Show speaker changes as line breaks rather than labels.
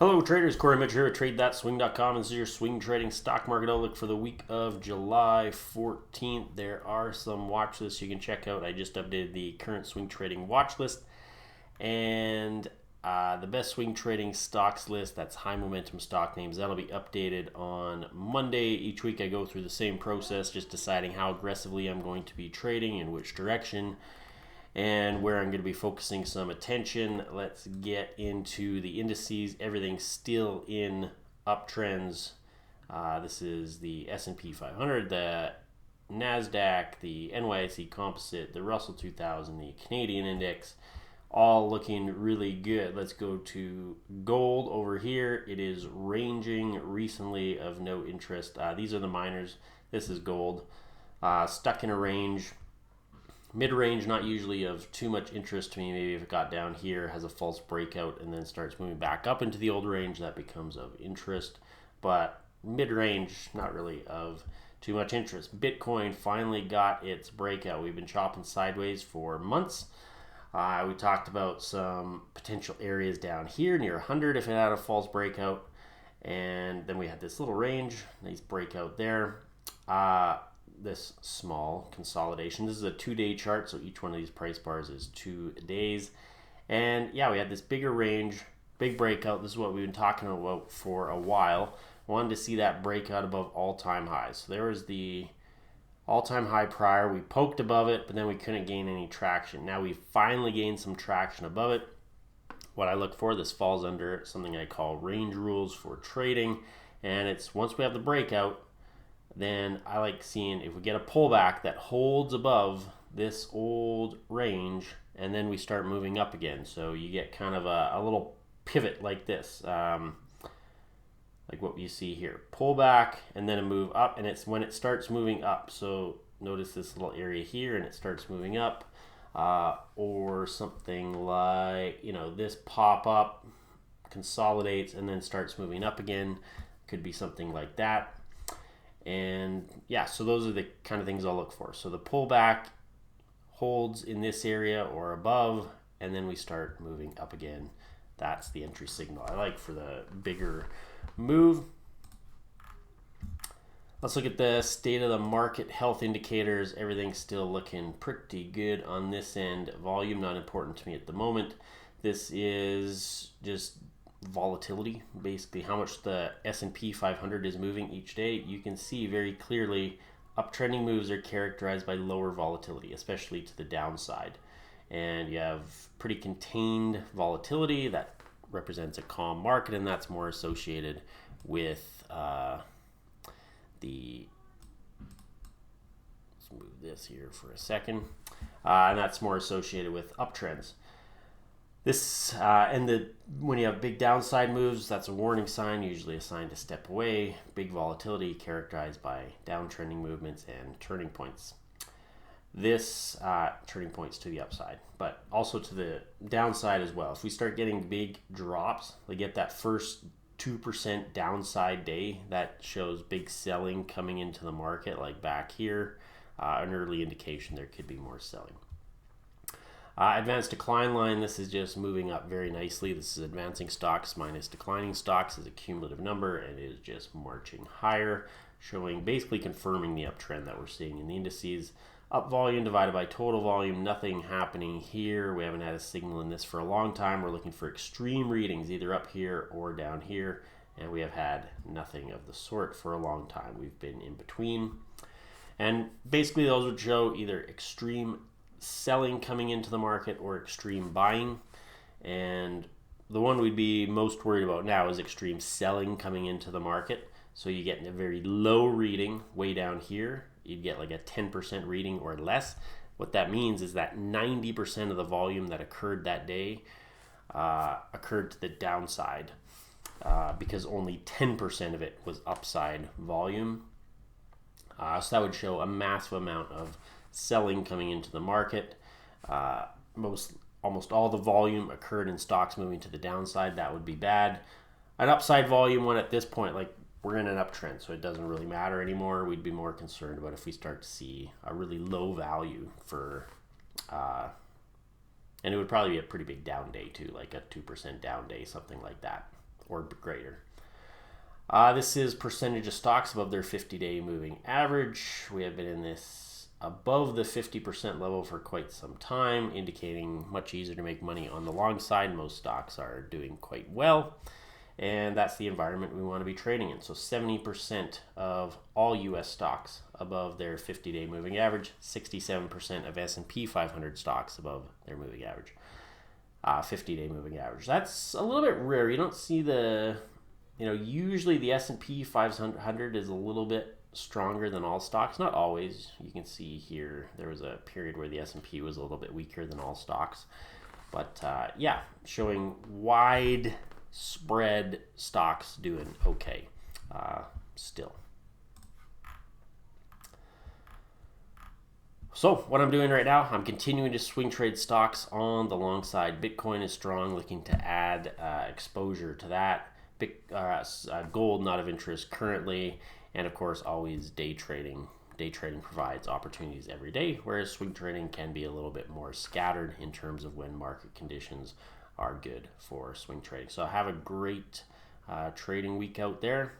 Hello traders, Cory Mitchell here at TradeThatSwing.com, and this is your swing trading stock market outlook for the week of July 14th. There are some watch lists you can check out. I just updated the current swing trading watch list, and the best swing trading stocks list, that's high momentum stock names, that'll be updated on Monday. Each week I go through the same process, just deciding how aggressively I'm going to be trading, in which direction, and where I'm going to be focusing some attention. Let's get into the indices. Everything's still in uptrends. This is the S&P 500, the NASDAQ, the NYSE Composite, the Russell 2000, the Canadian Index, all looking really good. Let's go to gold over here. It is ranging recently of no interest. These are the miners. This is gold. Stuck in a range. Mid-range, not usually of too much interest to me. Maybe if it got down here, has a false breakout, and then starts moving back up into the old range, that becomes of interest. But mid-range, not really of too much interest. Bitcoin finally got its breakout. We've been chopping sideways for months. We talked about some potential areas down here near 100 if it had a false breakout. And then we had this little range, nice breakout there. This small consolidation. This is a 2-day chart, so each one of these price bars is 2 days. And yeah, we had this bigger range, big breakout. This is what we've been talking about for a while. Wanted to see that breakout above all-time highs. So there was the all-time high prior. We poked above it, but then we couldn't gain any traction. Now we finally gained some traction above it. What I look for, this falls under something I call range rules for trading. And it's once we have the breakout, then I like seeing if we get a pullback that holds above this old range, and then we start moving up again. So you get kind of a little pivot like this, like what you see here. Pullback and then a move up, and it's when it starts moving up. So notice this little area here, and it starts moving up, or something like, this pop up, consolidates, and then starts moving up again. Could be something like that. And yeah, so those are the kind of things I'll look for. So the pullback holds in this area or above, and then we start moving up again. That's the entry signal I like for the bigger move. Let's look at the state of the market health indicators. Everything's still looking pretty good on this end. Volume, not important to me at the moment. This is just volatility, basically how much the S&P 500 is moving each day. You can see very clearly uptrending moves are characterized by lower volatility, especially to the downside. And you have pretty contained volatility that represents a calm market, and that's more associated with let's move this here for a second, and that's more associated with uptrends. This when you have big downside moves, that's a warning sign, usually a sign to step away. Big volatility characterized by downtrending movements and turning points. This turning points to the upside, but also to the downside as well. If we start getting big drops, like get that first 2% downside day, that shows big selling coming into the market, like back here, an early indication there could be more selling. Advanced decline line, this is just moving up very nicely. This is advancing stocks minus declining stocks is a cumulative number, and it is just marching higher, showing, basically confirming the uptrend that we're seeing in the indices. Up volume divided by total volume, nothing happening here. We haven't had a signal in this for a long time. We're looking for extreme readings, either up here or down here, and we have had nothing of the sort for a long time. We've been in between. And basically those would show either extreme selling coming into the market or extreme buying, and the one we'd be most worried about now is extreme selling coming into the market. So you get a very low reading way down here. You'd get like a 10% reading or less. What that means is that 90% of the volume that occurred that day occurred to the downside, because only 10% of it was upside volume. So that would show a massive amount of selling coming into the market. Almost all the volume occurred in stocks moving to the downside. That would be bad. An upside volume one at this point, like we're in an uptrend, so it doesn't really matter anymore. We'd be more concerned about if we start to see a really low value for, and it would probably be a pretty big down day too, like a 2% down day, something like that, or greater. This is percentage of stocks above their 50-day moving average. We have been in this above the 50% level for quite some time, indicating much easier to make money on the long side. Most stocks are doing quite well, and that's the environment we want to be trading in. So 70% of all U.S. stocks above their 50-day moving average, 67% of S&P 500 stocks above their moving average, 50-day moving average. That's a little bit rare. You don't see usually the S&P 500 is a little bit stronger than all stocks. Not always. You can see here there was a period where the S&P was a little bit weaker than all stocks. But yeah, showing wide spread stocks doing okay still. So what I'm doing right now, I'm continuing to swing trade stocks on the long side. Bitcoin is strong, looking to add exposure to that. Gold not of interest currently, and of course always day trading. Day trading provides opportunities every day, whereas swing trading can be a little bit more scattered in terms of when market conditions are good for swing trading. So have a great trading week out there.